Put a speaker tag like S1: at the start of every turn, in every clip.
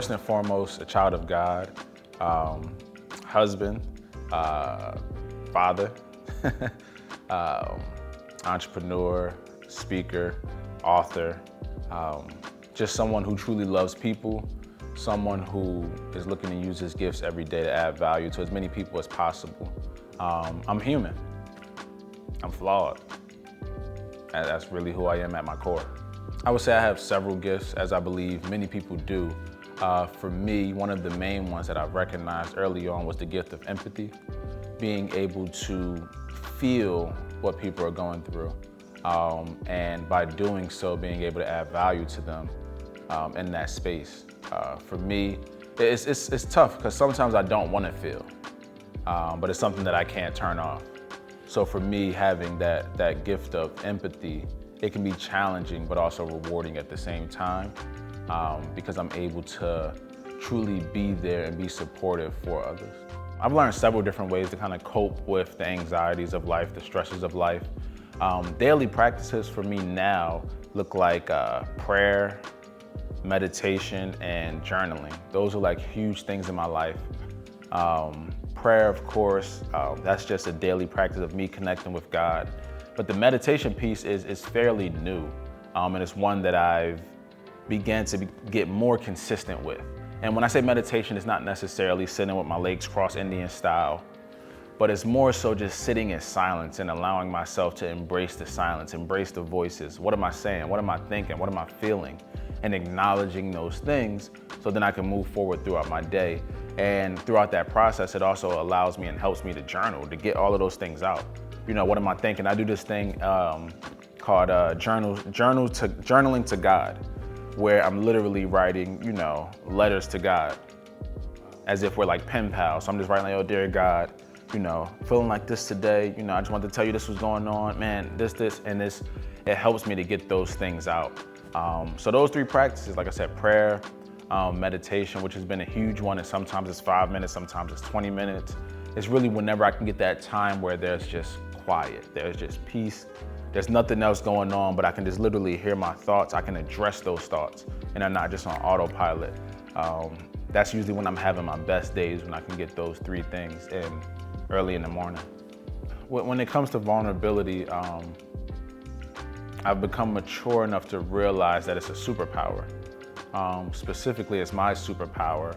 S1: first and foremost, a child of God, husband, father, entrepreneur, speaker, author, just someone who truly loves people, someone who is looking to use his gifts every day to add value to as many people as possible. I'm human. I'm flawed. And that's really who I am at my core. I would say I have several gifts, as I believe many people do. For me, one of the main ones that I've recognized early on was the gift of empathy, being able to feel what people are going through, and by doing so, being able to add value to them in that space. For me, it's tough because sometimes I don't want to feel, but it's something that I can't turn off. So for me, having that gift of empathy, it can be challenging, but also rewarding at the same time, because I'm able to truly be there and be supportive for others. I've learned several different ways to kind of cope with the anxieties of life, the stresses of life. Daily practices for me now look like prayer, meditation, and journaling. Those are like huge things in my life. Prayer, of course, that's just a daily practice of me connecting with God. But the meditation piece is fairly new, and it's one that I've began to get more consistent with. And when I say meditation, it's not necessarily sitting with my legs crossed Indian style, but it's more so just sitting in silence and allowing myself to embrace the silence, embrace the voices. What am I saying? What am I thinking? What am I feeling? And acknowledging those things so then I can move forward throughout my day. And throughout that process, it also allows me and helps me to journal, to get all of those things out. You know, what am I thinking? I do this thing called journaling to God, where I'm literally writing, you know, letters to God, as if we're like pen pals. So I'm just writing like, oh, dear God, you know, feeling like this today, you know, I just wanted to tell you this was going on, man, this, and this. It helps me to get those things out. So those three practices, like I said, prayer, meditation, which has been a huge one, and sometimes it's 5 minutes, sometimes it's 20 minutes. It's really whenever I can get that time where there's just quiet, there's just peace, there's nothing else going on, but I can just literally hear my thoughts, I can address those thoughts, and I'm not just on autopilot. That's usually when I'm having my best days, when I can get those three things in early in the morning. When it comes to vulnerability, I've become mature enough to realize that it's a superpower. Specifically, it's my superpower.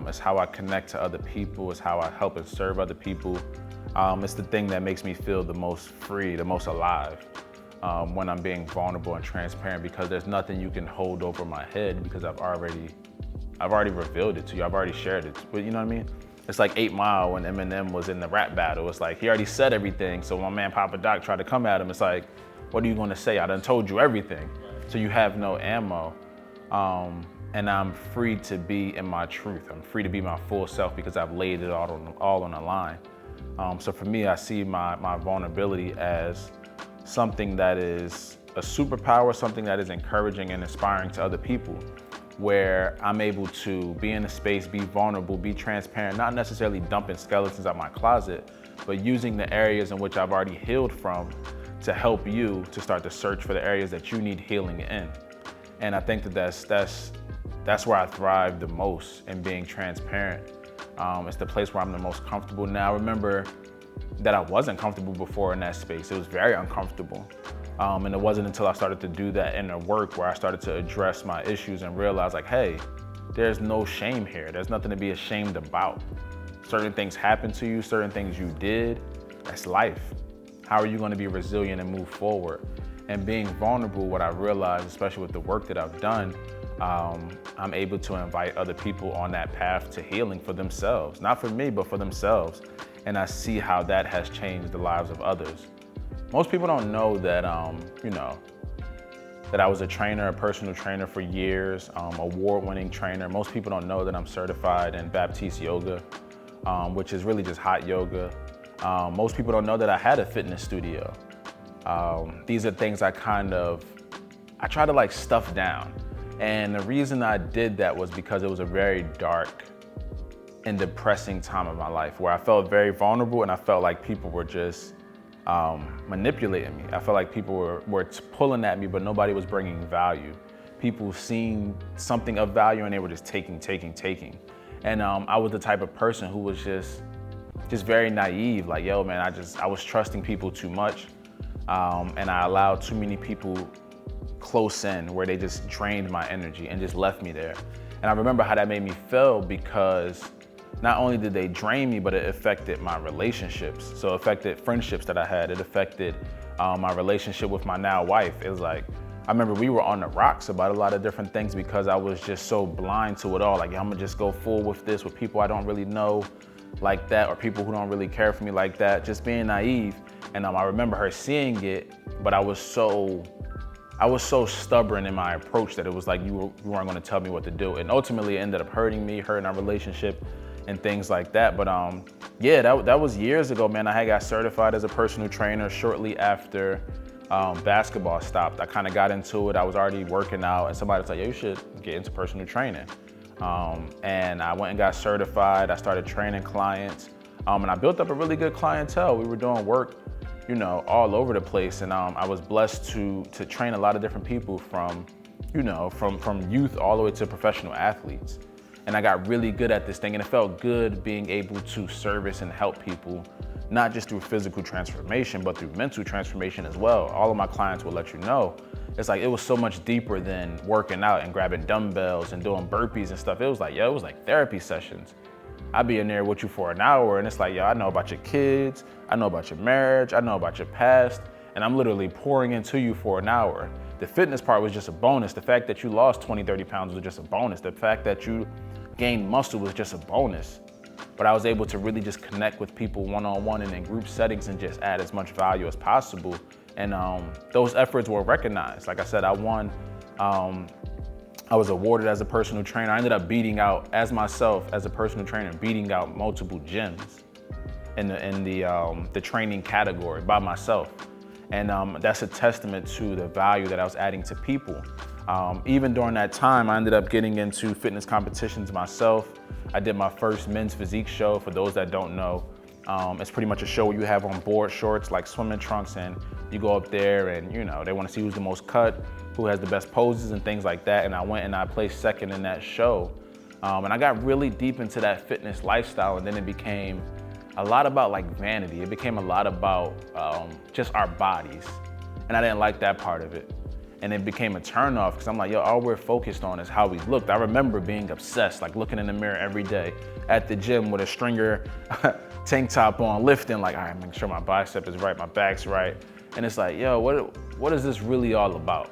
S1: It's how I connect to other people. It's how I help and serve other people. It's the thing that makes me feel the most free, the most alive, when I'm being vulnerable and transparent, because there's nothing you can hold over my head because I've already revealed it to you. I've already shared it. But you know what I mean? It's like 8 Mile when Eminem was in the rap battle. It's like he already said everything. So when my man Papa Doc tried to come at him, it's like, what are you gonna say? I done told you everything. So you have no ammo. And I'm free to be in my truth. I'm free to be my full self because I've laid it all on the line. So for me, I see my vulnerability as something that is a superpower, something that is encouraging and inspiring to other people, where I'm able to be in a space, be vulnerable, be transparent, not necessarily dumping skeletons out my closet, but using the areas in which I've already healed from to help you to start to search for the areas that you need healing in. And I think that's where I thrive the most, in being transparent. It's the place where I'm the most comfortable now. I remember that I wasn't comfortable before in that space. It was very uncomfortable. And it wasn't until I started to do that inner work where I started to address my issues and realize, like, hey, there's no shame here. There's nothing to be ashamed about. Certain things happened to you, certain things you did. That's life. How are you going to be resilient and move forward? And being vulnerable, what I realized, especially with the work that I've done, I'm able to invite other people on that path to healing for themselves. Not for me, but for themselves. And I see how that has changed the lives of others. Most people don't know that, that I was a trainer, a personal trainer for years, award-winning trainer. Most people don't know that I'm certified in Baptiste yoga, which is really just hot yoga. Most people don't know that I had a fitness studio. These are things I try to like stuff down. And the reason I did that was because it was a very dark and depressing time of my life where I felt very vulnerable and I felt like people were just manipulating me. I felt like people were pulling at me, but nobody was bringing value. people seen something of value and they were just taking. And I was the type of person who was just very naive. Like, yo, man, I was trusting people too much. And I allowed too many people close in where they just drained my energy and just left me there. And I remember how that made me feel, because not only did they drain me, but it affected my relationships. So it affected friendships that I had. It affected my relationship with my now wife. It was like, I remember we were on the rocks about a lot of different things because I was just so blind to it all. Like, I'm gonna just go full with this with people I don't really know like that, or people who don't really care for me like that, just being naive. And I remember her seeing it, but I was so stubborn in my approach that it was like, you weren't gonna tell me what to do. And ultimately it ended up hurting our relationship and things like that. But yeah, that was years ago, man. I had got certified as a personal trainer shortly after basketball stopped. I kind of got into it. I was already working out and somebody was like, yo, you should get into personal training. And I went and got certified. I started training clients and I built up a really good clientele. We were doing work, you know, all over the place. And I was blessed to train a lot of different people from youth all the way to professional athletes. And I got really good at this thing, and it felt good being able to service and help people, not just through physical transformation, but through mental transformation as well. All of my clients will let you know, it's like, it was so much deeper than working out and grabbing dumbbells and doing burpees and stuff. It was like therapy sessions. I'd be in there with you for an hour and it's like, yo, I know about your kids, I know about your marriage, I know about your past, and I'm literally pouring into you for an hour. The fitness part was just a bonus. The fact that you lost 20, 30 pounds was just a bonus. The fact that you gained muscle was just a bonus. But I was able to really just connect with people one-on-one and in group settings and just add as much value as possible. And those efforts were recognized. Like I said, I won. I was awarded as a personal trainer. I ended up beating out, as myself, as a personal trainer, beating out multiple gyms in the training category by myself. And that's a testament to the value that I was adding to people. Even during that time, I ended up getting into fitness competitions myself. I did my first men's physique show. For those that don't know, it's pretty much a show where you have on board shorts like swimming trunks, and you go up there and, you know, they want to see who's the most cut, who has the best poses and things like that. And I went and I placed second in that show. And I got really deep into that fitness lifestyle, and then it became a lot about like vanity. It became a lot about just our bodies. And I didn't like that part of it. And it became a turnoff because I'm like, yo, all we're focused on is how we looked. I remember being obsessed, like looking in the mirror every day at the gym with a stringer tank top on, lifting, like, all right, make sure my bicep is right, my back's right. And it's like, yo, what is this really all about?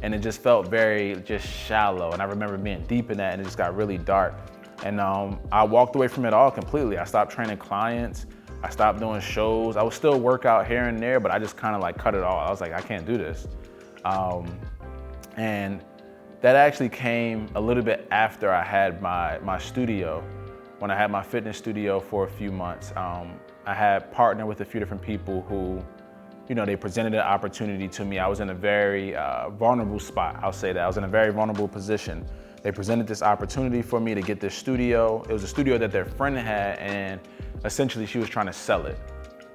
S1: And it just felt very just shallow. And I remember being deep in that, and it just got really dark. And I walked away from it all completely. I stopped training clients. I stopped doing shows. I would still work out here and there, but I just kind of like cut it all. I was like, I can't do this. And that actually came a little bit after I had my studio. When I had my fitness studio for a few months, I had partnered with a few different people who, you know, they presented an opportunity to me. I was in a very vulnerable spot, I'll say that. I was in a very vulnerable position. They presented this opportunity for me to get this studio. It was a studio that their friend had, and essentially she was trying to sell it.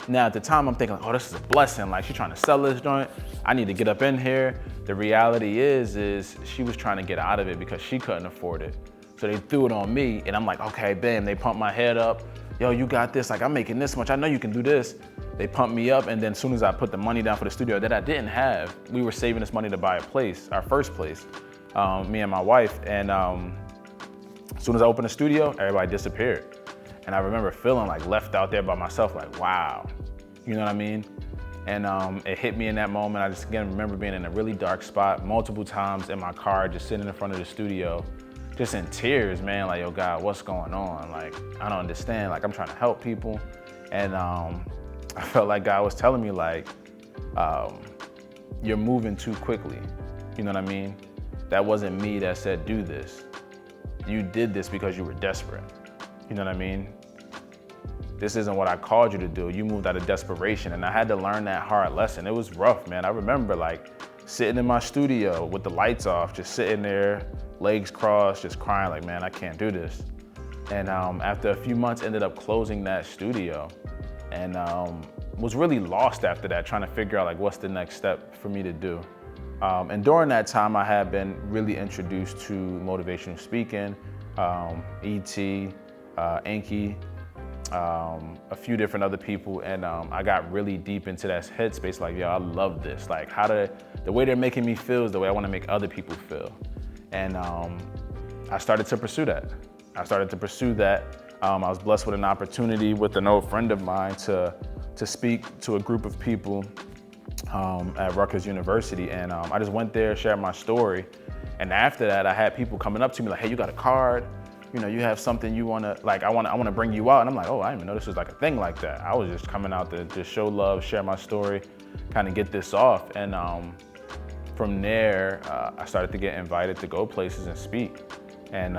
S1: Now at the time I'm thinking, oh, this is a blessing. Like, she's trying to sell this joint. I need to get up in here. The reality is she was trying to get out of it because she couldn't afford it. So they threw it on me, and I'm like, okay, bam, they pumped my head up. Yo, you got this, like, I'm making this much, I know you can do this. They pumped me up, and then as soon as I put the money down for the studio that I didn't have, we were saving this money to buy a place, our first place, me and my wife. And as soon as I opened the studio, everybody disappeared. And I remember feeling like left out there by myself, like, wow, you know what I mean? And it hit me in that moment. I just, again, remember being in a really dark spot multiple times in my car, just sitting in front of the studio, just in tears, man, like, yo, God, what's going on? Like, I don't understand. Like, I'm trying to help people. And I felt like God was telling me, like, you're moving too quickly. You know what I mean? That wasn't me that said, do this. You did this because you were desperate. You know what I mean? This isn't what I called you to do. You moved out of desperation. And I had to learn that hard lesson. It was rough, man. I remember, like, sitting in my studio with the lights off, just sitting there, legs crossed, just crying, like, man, I can't do this. And after a few months, ended up closing that studio, and was really lost after that, trying to figure out, like, what's the next step for me to do. And during that time, I had been really introduced to motivational speaking, E.T., Enki, a few different other people, and I got really deep into that headspace. Like, yo, I love this. Like, the way they're making me feel is the way I want to make other people feel. And I started to pursue that. I was blessed with an opportunity with an old friend of mine to speak to a group of people at Rutgers University, and I just went there, shared my story, and after that, I had people coming up to me like, "Hey, you got a card? You know, you have something you wanna like? I wanna bring you out." And I'm like, "Oh, I didn't even know this was like a thing like that." I was just coming out to just show love, share my story, kind of get this off, and from there, I started to get invited to go places and speak, and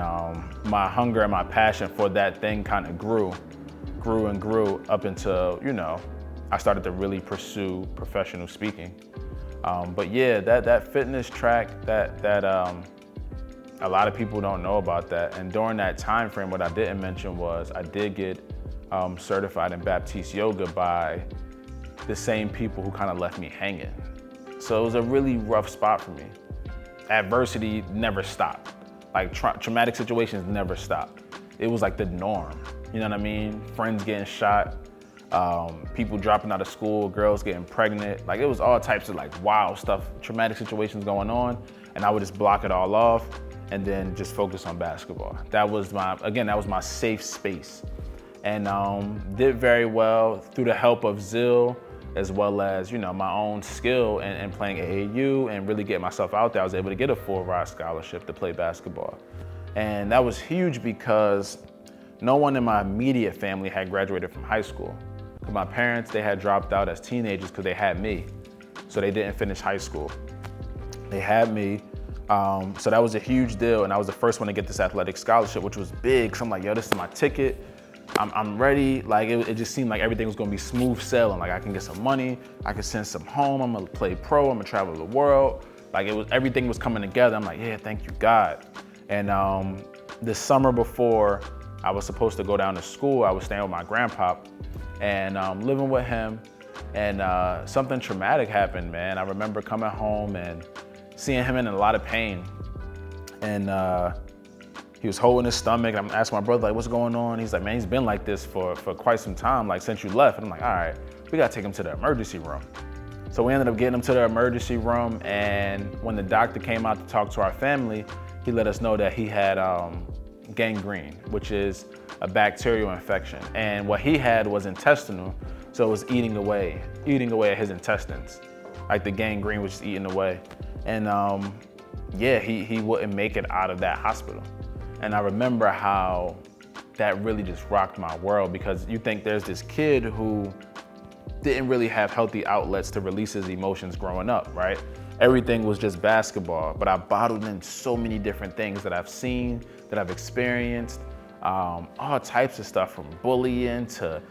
S1: my hunger and my passion for that thing kind of grew and grew up until, you know, I started to really pursue professional speaking. But yeah, that fitness track, a lot of people don't know about that. And during that time frame, what I didn't mention was I did get certified in Baptiste yoga by the same people who kind of left me hanging. So it was a really rough spot for me. Adversity never stopped. Like traumatic situations never stopped. It was like the norm. You know what I mean? Friends getting shot, people dropping out of school, girls getting pregnant. Like, it was all types of like wild stuff, traumatic situations going on, and I would just block it all off and then just focus on basketball. That was my safe space. And did very well through the help of Zill, as well as, you know, my own skill and playing AAU and really getting myself out there. I was able to get a full ride scholarship to play basketball. And that was huge because no one in my immediate family had graduated from high school. My parents, they had dropped out as teenagers because they had me. So they didn't finish high school. They had me, so that was a huge deal. And I was the first one to get this athletic scholarship, which was big. So I'm like, yo, this is my ticket. I'm ready. Like, it just seemed like everything was gonna be smooth sailing. Like, I can get some money, I can send some home, I'm gonna play pro, I'm gonna travel the world. Like, everything was coming together. I'm like, yeah, thank you, God. And the summer before I was supposed to go down to school, I was staying with my grandpa and living with him, and something traumatic happened, man. I remember coming home and seeing him in a lot of pain, and he was holding his stomach. I'm asking my brother, like, what's going on? He's like, man, he's been like this for quite some time, like since you left. And I'm like, all right, we gotta take him to the emergency room. So we ended up getting him to the emergency room, and when the doctor came out to talk to our family, he let us know that he had gangrene, which is a bacterial infection. And what he had was intestinal, so it was eating away at his intestines. Like, the gangrene was just eating away. And yeah, he wouldn't make it out of that hospital. And I remember how that really just rocked my world, because you think there's this kid who didn't really have healthy outlets to release his emotions growing up, right? Everything was just basketball, but I bottled in so many different things that I've seen, that I've experienced, all types of stuff, from bullying to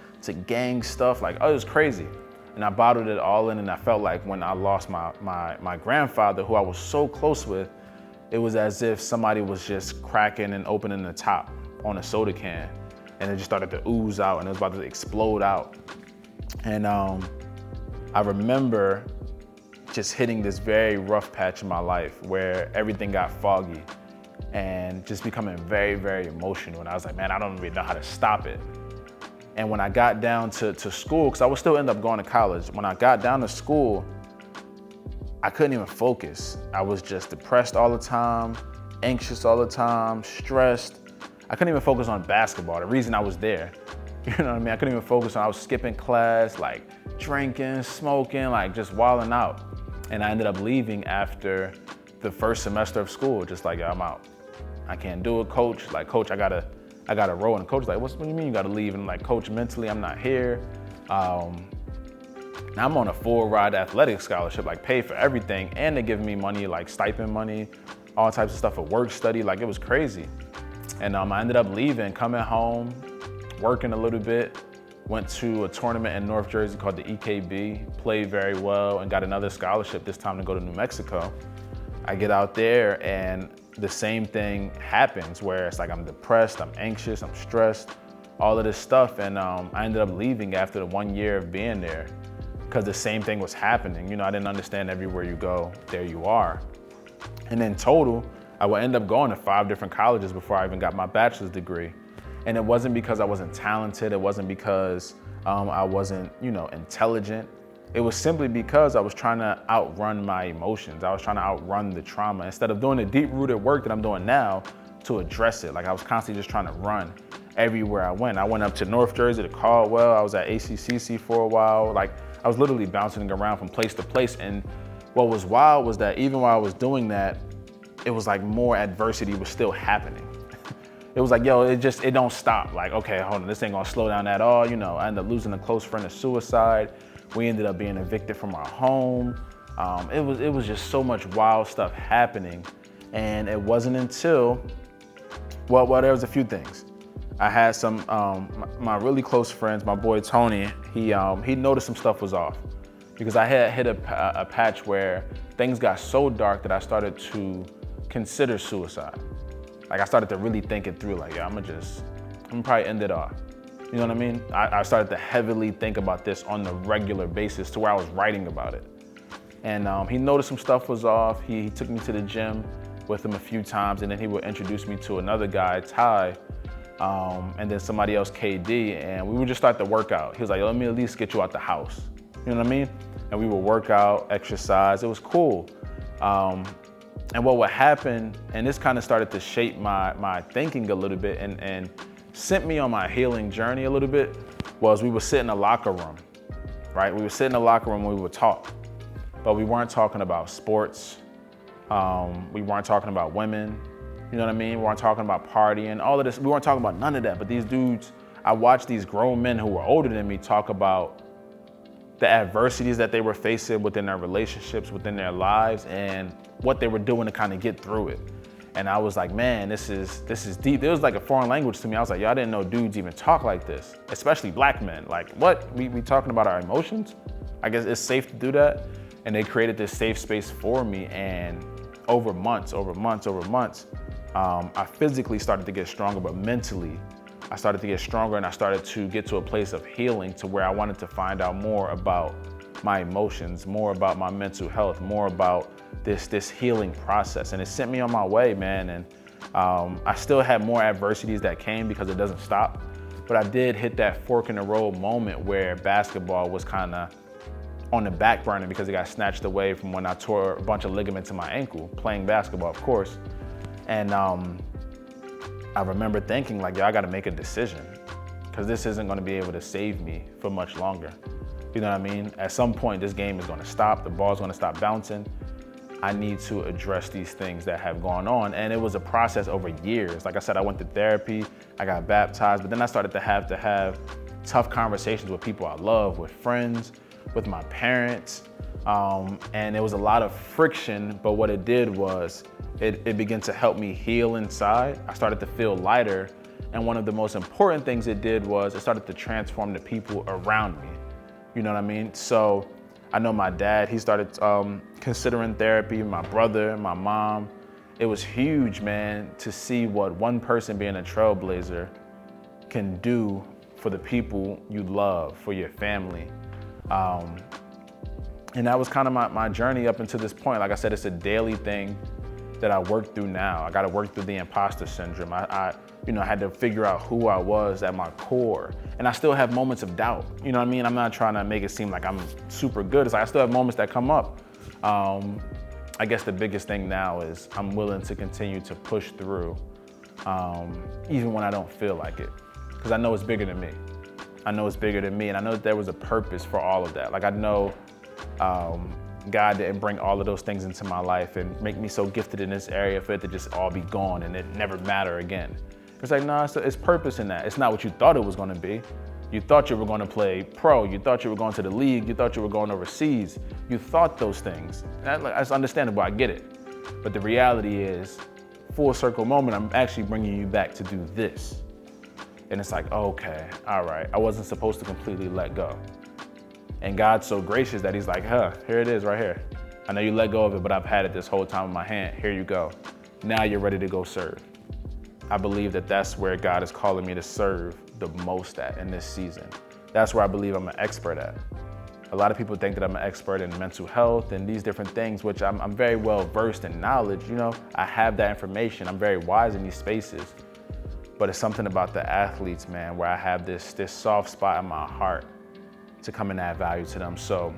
S1: gang stuff. Like, oh, it was crazy. And I bottled it all in, and I felt like when I lost my grandfather, who I was so close with, it was as if somebody was just cracking and opening the top on a soda can, and it just started to ooze out, and it was about to explode out. And I remember just hitting this very rough patch in my life where everything got foggy and just becoming very, very emotional. And I was like, man, I don't really know how to stop it. And when I got down to school, because I would still end up going to college, when I got down to school, I couldn't even focus. I was just depressed all the time, anxious all the time, stressed. I couldn't even focus on basketball, the reason I was there. You know what I mean? I couldn't even focus on, I was skipping class, like drinking, smoking, like just wilding out. And I ended up leaving after the first semester of school, just like, yo, I'm out. I can't do it, coach. Like, coach, I gotta roll. And the coach was like, what do you mean you gotta leave? And I'm like, coach, mentally, I'm not here. Now I'm on a full ride athletic scholarship, like paid for everything. And they give me money, like stipend money, all types of stuff for work study. Like, it was crazy. And I ended up leaving, coming home, working a little bit, went to a tournament in North Jersey called the EKB, played very well, and got another scholarship, this time to go to New Mexico. I get out there and the same thing happens, where it's like I'm depressed, I'm anxious, I'm stressed, all of this stuff. And I ended up leaving after the 1 year of being there, because the same thing was happening. You know, I didn't understand everywhere you go, there you are. And in total, I would end up going to 5 different colleges before I even got my bachelor's degree. And it wasn't because I wasn't talented. It wasn't because I wasn't, intelligent. It was simply because I was trying to outrun my emotions. I was trying to outrun the trauma instead of doing the deep-rooted work that I'm doing now to address it. Like I was constantly just trying to run everywhere I went. I went up to North Jersey to Caldwell. I was at ACCC for a while. Like I was literally bouncing around from place to place. And what was wild was that even while I was doing that, it was like more adversity was still happening. It was like, yo, it don't stop. Like, okay, hold on, this ain't gonna slow down at all. I ended up losing a close friend to suicide. We ended up being evicted from our home. It was just so much wild stuff happening. And it wasn't until, well, there was a few things. I had some, my really close friends, my boy Tony, he noticed some stuff was off because I had hit a patch where things got so dark that I started to consider suicide. Like I started to really think it through, like, yeah, I'm gonna probably end it off. You know what I mean? I started to heavily think about this on a regular basis to where I was writing about it. And he noticed some stuff was off. He took me to the gym with him a few times, and then he would introduce me to another guy, Ty, and then somebody else, KD, and we would just start to work out. He was like, let me at least get you out the house. You know what I mean? And we would work out, exercise. It was cool. And what would happen, and this kind of started to shape my thinking a little bit and sent me on my healing journey a little bit, was we would sit in a locker room, right? We would sit in a locker room and we would talk, but we weren't talking about sports. We weren't talking about women. You know what I mean? We weren't talking about partying, all of this. We weren't talking about none of that, but these dudes, I watched these grown men who were older than me talk about the adversities that they were facing within their relationships, within their lives, and what they were doing to kind of get through it. And I was like, man, this is deep. It was like a foreign language to me. I was like, yo, I didn't know dudes even talk like this, especially black men. Like, what? We talking about our emotions? I guess it's safe to do that. And they created this safe space for me. And over months, I physically started to get stronger, but mentally, I started to get stronger, and I started to get to a place of healing to where I wanted to find out more about my emotions, more about my mental health, more about this healing process. And it sent me on my way, man. And I still had more adversities that came because it doesn't stop. But I did hit that fork in the road moment where basketball was kind of on the back burner because it got snatched away from when I tore a bunch of ligaments in my ankle, playing basketball, of course. And I remember thinking like, yo, I gotta make a decision because this isn't gonna be able to save me for much longer. You know what I mean? At some point, this game is gonna stop, the ball's gonna stop bouncing. I need to address these things that have gone on. And it was a process over years. Like I said, I went to therapy, I got baptized, but then I started to have tough conversations with people I love, with friends, with my parents. And there was a lot of friction, but what it did was it began to help me heal inside. I started to feel lighter. And one of the most important things it did was it started to transform the people around me. You know what I mean? So I know my dad, he started considering therapy, my brother, my mom. It was huge, man, to see what one person being a trailblazer can do for the people you love, for your family. And that was kind of my journey up until this point. Like I said, it's a daily thing that I work through now. I got to work through the imposter syndrome. I had to figure out who I was at my core. And I still have moments of doubt. You know what I mean? I'm not trying to make it seem like I'm super good. It's like I still have moments that come up. I guess the biggest thing now is I'm willing to continue to push through, even when I don't feel like it. Because I know it's bigger than me. I know it's bigger than me, and I know that there was a purpose for all of that. Like I know God didn't bring all of those things into my life and make me so gifted in this area for it to just all be gone and it never matter again. It's like, no, it's purpose in that. It's not what you thought it was gonna be. You thought you were gonna play pro. You thought you were going to the league. You thought you were going overseas. You thought those things. That's understandable, I get it. But the reality is, full circle moment, I'm actually bringing you back to do this. And it's like, okay, all right, I wasn't supposed to completely let go. And God's so gracious that he's like, here it is right here. I know you let go of it, but I've had it this whole time in my hand. Here you go. Now you're ready to go serve. I believe that that's where God is calling me to serve the most at in this season. That's where I believe I'm an expert at. A lot of people think that I'm an expert in mental health and these different things, which I'm very well versed in knowledge. I have that information. I'm very wise in these spaces. But it's something about the athletes, man, where I have this soft spot in my heart to come and add value to them. So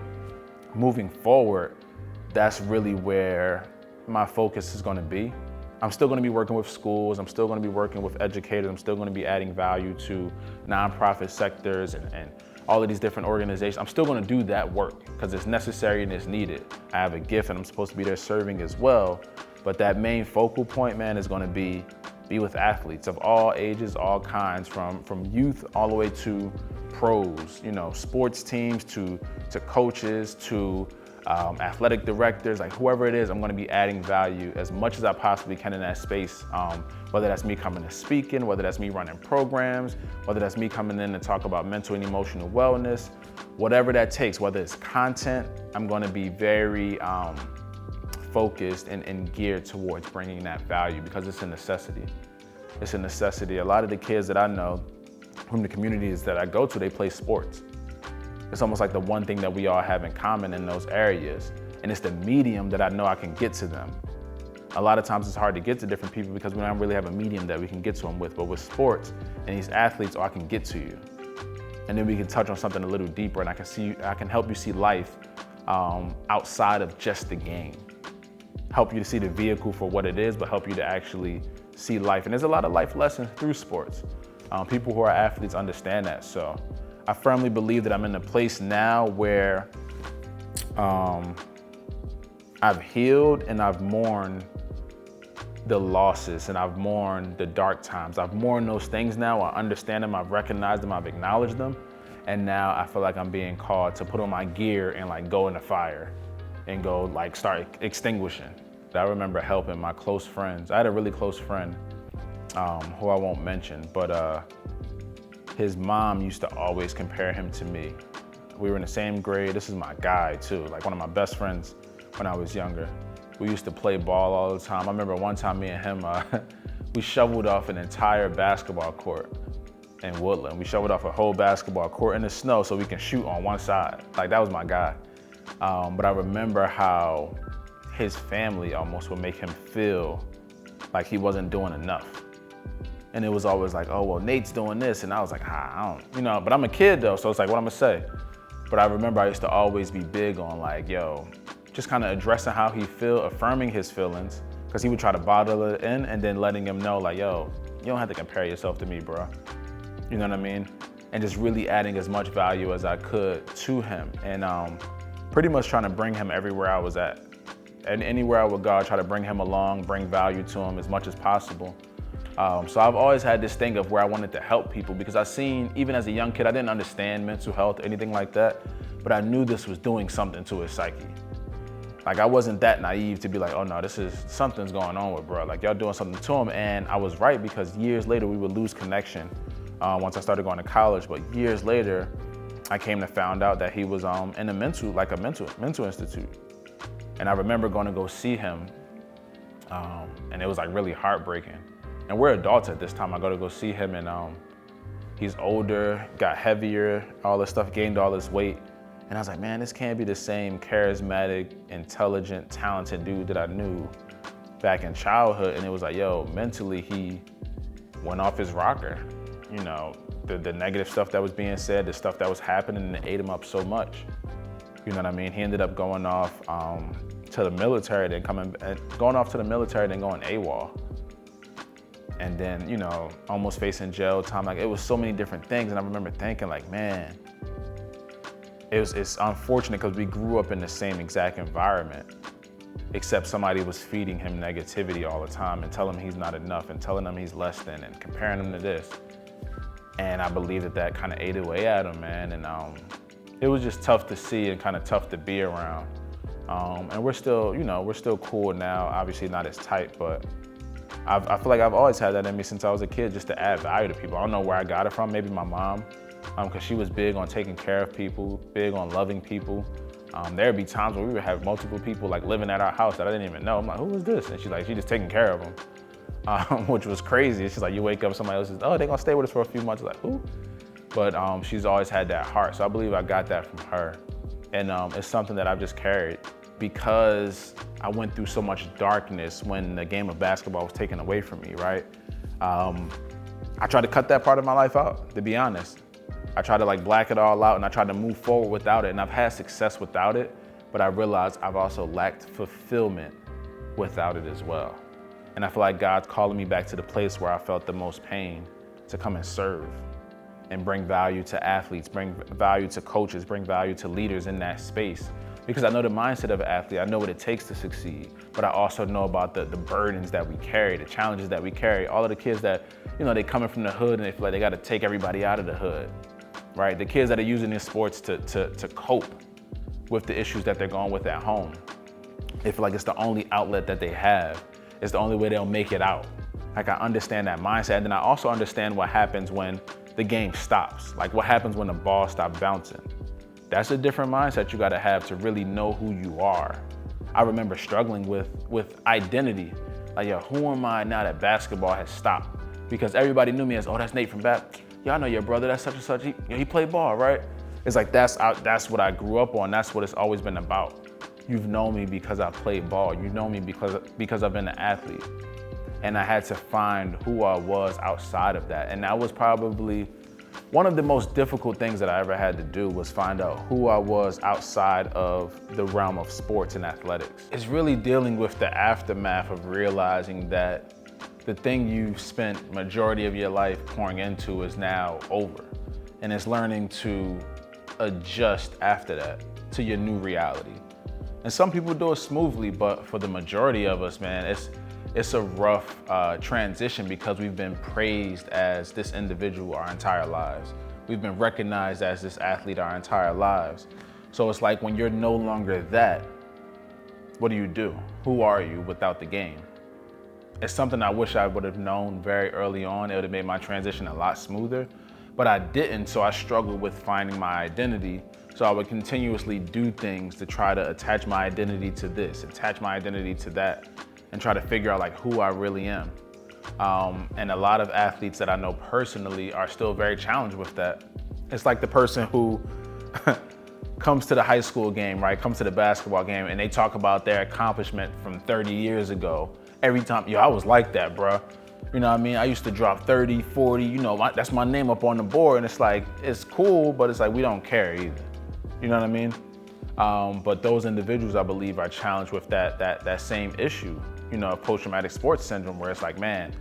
S1: moving forward, that's really where my focus is going to be. I'm still going to be working with schools. I'm still going to be working with educators. I'm still going to be adding value to nonprofit sectors and all of these different organizations. I'm still going to do that work because it's necessary and it's needed. I have a gift and I'm supposed to be there serving as well. But that main focal point, man, is going to be with athletes of all ages, all kinds, from youth all the way to pros, sports teams to coaches to athletic directors, like whoever it is. I'm going to be adding value as much as I possibly can in that space, whether that's me coming and speaking, whether that's me running programs, whether that's me coming in to talk about mental and emotional wellness, whatever that takes, whether it's content. I'm going to be very focused and geared towards bringing that value because it's a necessity. It's a necessity. A lot of the kids that I know from the communities that I go to, they play sports. It's almost like the one thing that we all have in common in those areas. And it's the medium that I know I can get to them. A lot of times it's hard to get to different people because we don't really have a medium that we can get to them with. But with sports and these athletes, I can get to you. And then we can touch on something a little deeper and I can help you see life outside of just the game. Help you to see the vehicle for what it is, but help you to actually see life. And there's a lot of life lessons through sports. People who are athletes understand that. So I firmly believe that I'm in a place now where I've healed and I've mourned the losses and I've mourned the dark times. I've mourned those things now. I understand them, I've recognized them, I've acknowledged them. And now I feel like I'm being called to put on my gear and like go in the fire and go like start extinguishing. I remember helping my close friends. I had a really close friend who I won't mention, but his mom used to always compare him to me. We were in the same grade. This is my guy too, like one of my best friends when I was younger. We used to play ball all the time. I remember one time me and him, we shoveled off an entire basketball court in Woodland. We shoveled off a whole basketball court in the snow so we can shoot on one side. Like that was my guy. But I remember how his family almost would make him feel like he wasn't doing enough. And it was always like, oh, well, Nate's doing this. And I was like, I don't, but I'm a kid though. So it's like, what I'm gonna say? But I remember I used to always be big on like, yo, just kind of addressing how he feel, affirming his feelings, because he would try to bottle it in and then letting him know like, yo, you don't have to compare yourself to me, bro. You know what I mean? And just really adding as much value as I could to him. And pretty much trying to bring him everywhere I was at. And anywhere I would go, I try to bring him along, bring value to him as much as possible. So I've always had this thing of where I wanted to help people because I seen, even as a young kid, I didn't understand mental health or anything like that, but I knew this was doing something to his psyche. Like I wasn't that naive to be like, oh no, something's going on with bro. Like y'all doing something to him. And I was right because years later we would lose connection once I started going to college. But years later, I came to find out that he was in a mental institute. And I remember going to go see him and it was like really heartbreaking. And we're adults at this time. I go see him and he's older, got heavier, all this stuff, gained all this weight. And I was like, man, this can't be the same charismatic, intelligent, talented dude that I knew back in childhood. And it was like, yo, mentally he went off his rocker. You know, the negative stuff that was being said, the stuff that was happening, and it ate him up so much. You know what I mean? He ended up going off to the military, then going AWOL. And then, you know, almost facing jail time. Like it was so many different things. And I remember thinking like, man, it's unfortunate because we grew up in the same exact environment, except somebody was feeding him negativity all the time and telling him he's not enough and telling him he's less than and comparing him to this. And I believe that kind of ate away at him, man. And it was just tough to see and kind of tough to be around. And we're still cool now, obviously not as tight, but I feel like I've always had that in me since I was a kid, just to add value to people. I don't know where I got it from, maybe my mom, because she was big on taking care of people, big on loving people. There'd be times where we would have multiple people like living at our house that I didn't even know. I'm like, who is this? And she's like, she's just taking care of them, which was crazy. She's like, you wake up, somebody else says, oh, they're gonna stay with us for a few months. Like, who? But she's always had that heart. So I believe I got that from her. And it's something that I've just carried because I went through so much darkness when the game of basketball was taken away from me, right? I tried to cut that part of my life out, to be honest. I tried to like black it all out and I tried to move forward without it, and I've had success without it, but I realized I've also lacked fulfillment without it as well. And I feel like God's calling me back to the place where I felt the most pain to come and serve and bring value to athletes, bring value to coaches, bring value to leaders in that space. Because I know the mindset of an athlete, I know what it takes to succeed, but I also know about the burdens that we carry, the challenges that we carry. All of the kids that, they coming from the hood and they feel like they gotta take everybody out of the hood, right? The kids that are using these sports to cope with the issues that they're going with at home. They feel like it's the only outlet that they have. It's the only way they'll make it out. Like, I understand that mindset. And then I also understand what happens when the game stops. Like, what happens when the ball stops bouncing. That's a different mindset you gotta have to really know who you are. I remember struggling with identity. Like, yo, who am I now that basketball has stopped? Because everybody knew me as, oh, that's Nate from Bat. Yeah, I know your brother, that's such and such. He played ball, right? It's like, that's what I grew up on. That's what it's always been about. You've known me because I played ball. You know me because I've been an athlete. And I had to find who I was outside of that. And that was probably one of the most difficult things that I ever had to do, was find out who I was outside of the realm of sports and athletics. It's really dealing with the aftermath of realizing that the thing you spent majority of your life pouring into is now over. And it's learning to adjust after that to your new reality. And some people do it smoothly, but for the majority of us, man, it's a rough transition, because we've been praised as this individual our entire lives. We've been recognized as this athlete our entire lives. So it's like, when you're no longer that, what do? Who are you without the game? It's something I wish I would have known very early on. It would have made my transition a lot smoother, but I didn't, so I struggled with finding my identity. So I would continuously do things to try to attach my identity to this, attach my identity to that, and try to figure out like who I really am. And a lot of athletes that I know personally are still very challenged with that. It's like the person who comes to the high school game, right? Comes to the basketball game, and they talk about their accomplishment from 30 years ago. Every time, yo, I was like that, bro. You know what I mean? I used to drop 30, 40, that's my name up on the board. And it's like, it's cool, but it's like, we don't care either. You know what I mean? But those individuals, I believe, are challenged with that same issue, post-traumatic sports syndrome, where it's like, man,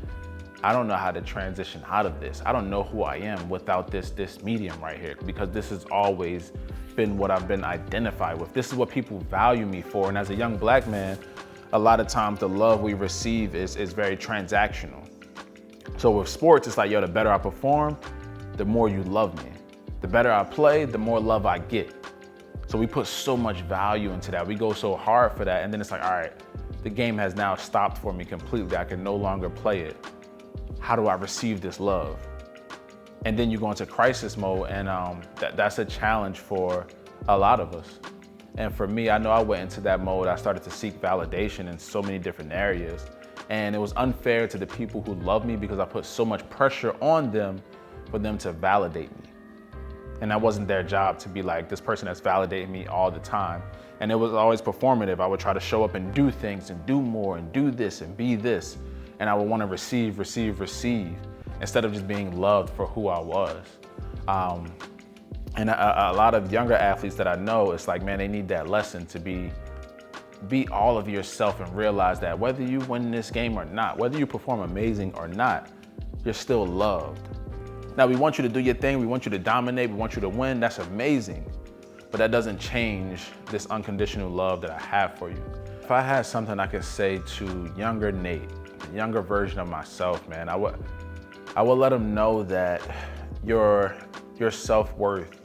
S1: I don't know how to transition out of this. I don't know who I am without this medium right here, because this has always been what I've been identified with. This is what people value me for. And as a young Black man, a lot of times the love we receive is very transactional. So with sports, it's like, yo, the better I perform, the more you love me. The better I play, the more love I get. So we put so much value into that. We go so hard for that. And then it's like, all right, the game has now stopped for me completely. I can no longer play it. How do I receive this love? And then you go into crisis mode, and that's a challenge for a lot of us. And for me, I know I went into that mode. I started to seek validation in so many different areas. And it was unfair to the people who love me, because I put so much pressure on them for them to validate me. And that wasn't their job to be like this person that's validating me all the time. And it was always performative. I would try to show up and do things and do more and do this and be this. And I would want to receive, instead of just being loved for who I was. And a lot of younger athletes that I know, it's like, man, they need that lesson to be all of yourself, and realize that whether you win this game or not, whether you perform amazing or not, you're still loved. Now, we want you to do your thing. We want you to dominate. We want you to win. That's amazing. But that doesn't change this unconditional love that I have for you. If I had something I could say to younger Nate, the younger version of myself, man, I would let him know that your self-worth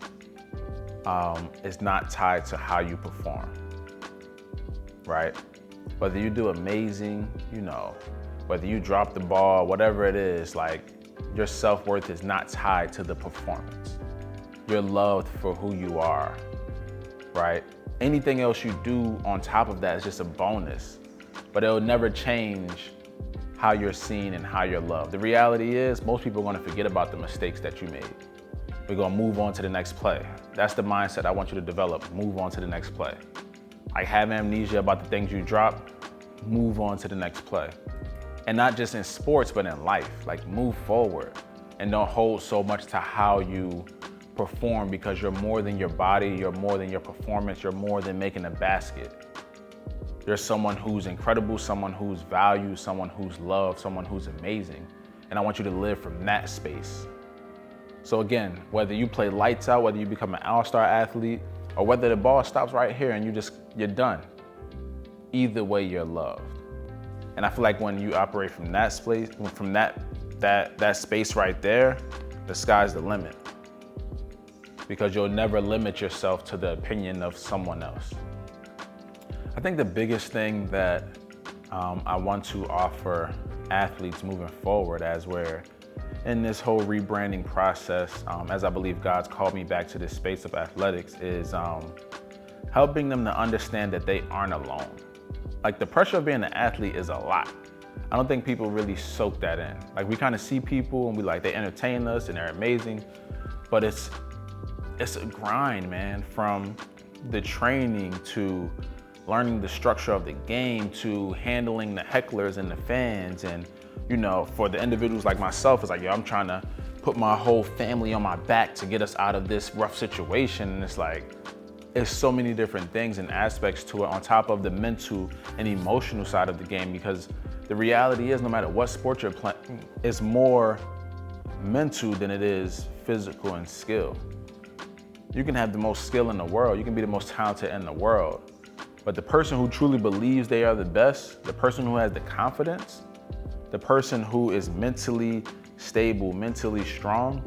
S1: is not tied to how you perform, right? Whether you do amazing, whether you drop the ball, whatever it is, like, your self-worth is not tied to the performance. You're loved for who you are, right? Anything else you do on top of that is just a bonus, but it'll never change how you're seen and how you're loved. The reality is, most people are gonna forget about the mistakes that you made. We're gonna move on to the next play. That's the mindset I want you to develop. Move on to the next play. Like, have amnesia about the things you drop, move on to the next play. And not just in sports, but in life. Like, move forward and don't hold so much to how you perform, because you're more than your body, you're more than your performance, you're more than making a basket. You're someone who's incredible, someone who's valued, someone who's loved, someone who's amazing. And I want you to live from that space. So again, whether you play lights out, whether you become an all-star athlete, or whether the ball stops right here and you're done, either way you're loved. And I feel like when you operate from that space, from that space right there, the sky's the limit. Because you'll never limit yourself to the opinion of someone else. I think the biggest thing that I want to offer athletes moving forward as we're in this whole rebranding process, as I believe God's called me back to this space of athletics, is helping them to understand that they aren't alone. Like, the pressure of being an athlete is a lot. I don't think people really soak that in. Like, we kind of see people and they entertain us and they're amazing, but it's a grind, man, from the training to learning the structure of the game to handling the hecklers and the fans. And, for the individuals like myself, it's like, I'm trying to put my whole family on my back to get us out of this rough situation. And it's like, it's so many different things and aspects to it on top of the mental and emotional side of the game, because the reality is no matter what sport you're playing, it's more mental than it is physical and skill. You can have the most skill in the world, you can be the most talented in the world, but the person who truly believes they are the best, the person who has the confidence, the person who is mentally stable, mentally strong,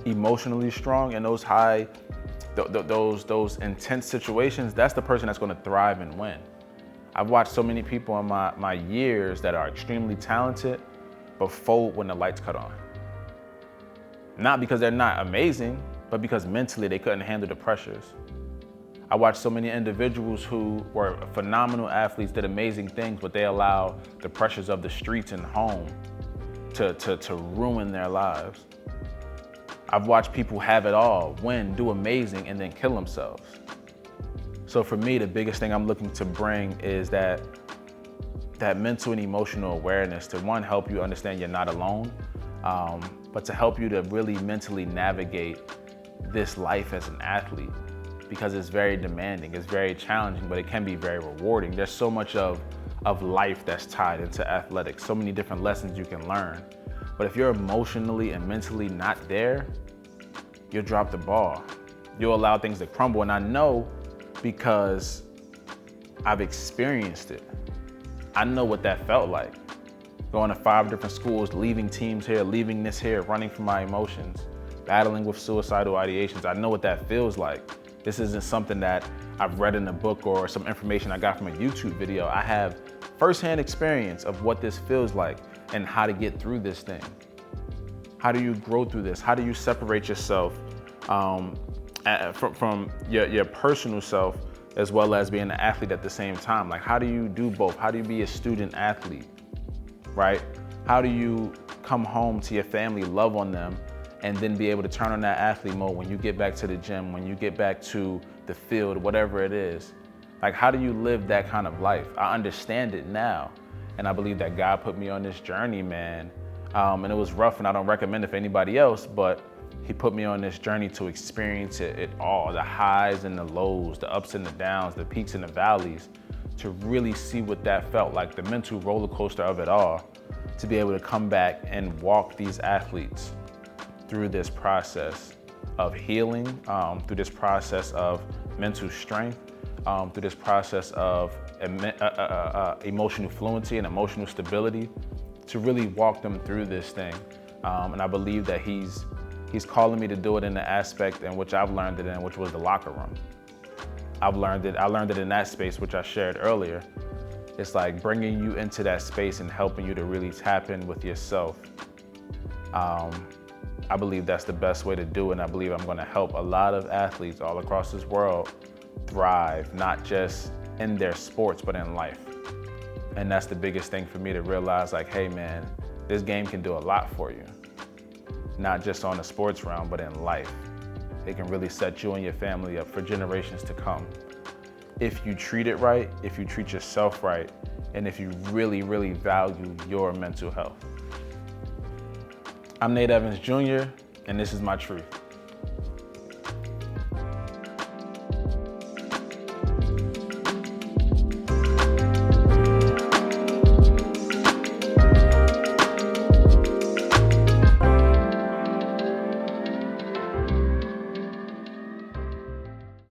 S1: emotionally strong in those those intense situations, that's the person that's gonna thrive and win. I've watched so many people in my years that are extremely talented, but fold when the lights cut on. Not because they're not amazing, but because mentally they couldn't handle the pressures. I watched so many individuals who were phenomenal athletes, did amazing things, but they allow the pressures of the streets and home to ruin their lives. I've watched people have it all, win, do amazing, and then kill themselves. So for me, the biggest thing I'm looking to bring is that mental and emotional awareness to, one, help you understand you're not alone, but to help you to really mentally navigate this life as an athlete, because it's very demanding, it's very challenging, but it can be very rewarding. There's so much of life that's tied into athletics, so many different lessons you can learn. But if you're emotionally and mentally not there, you'll drop the ball. You'll allow things to crumble. And I know because I've experienced it. I know what that felt like. Going to 5 different schools, leaving teams here, leaving this here, running from my emotions, battling with suicidal ideations. I know what that feels like. This isn't something that I've read in a book or some information I got from a YouTube video. I have firsthand experience of what this feels like and how to get through this thing. How do you grow through this? How do you separate yourself from your personal self as well as being an athlete at the same time? Like, how do you do both? How do you be a student athlete, right? How do you come home to your family, love on them, and then be able to turn on that athlete mode when you get back to the gym, when you get back to the field, whatever it is? Like, how do you live that kind of life? I understand it now. And I believe that God put me on this journey, man. And it was rough, and I don't recommend it for anybody else, but He put me on this journey to experience it all, the highs and the lows, the ups and the downs, the peaks and the valleys, to really see what that felt like, the mental roller coaster of it all, to be able to come back and walk these athletes through this process of healing, through this process of mental strength, through this process of emotional fluency and emotional stability, to really walk them through this thing. And I believe that He's calling me to do it in the aspect in which I've learned it in, which was the locker room. I learned it in that space, which I shared earlier. It's like bringing you into that space and helping you to really tap in with yourself. I believe that's the best way to do it, and I believe I'm gonna help a lot of athletes all across this world thrive, not just in their sports, but in life. And that's the biggest thing for me to realize, like, hey man, this game can do a lot for you. Not just on the sports realm, but in life. It can really set you and your family up for generations to come. If you treat it right, if you treat yourself right, and if you really, really value your mental health. I'm Nate Evans Jr., and this is my truth.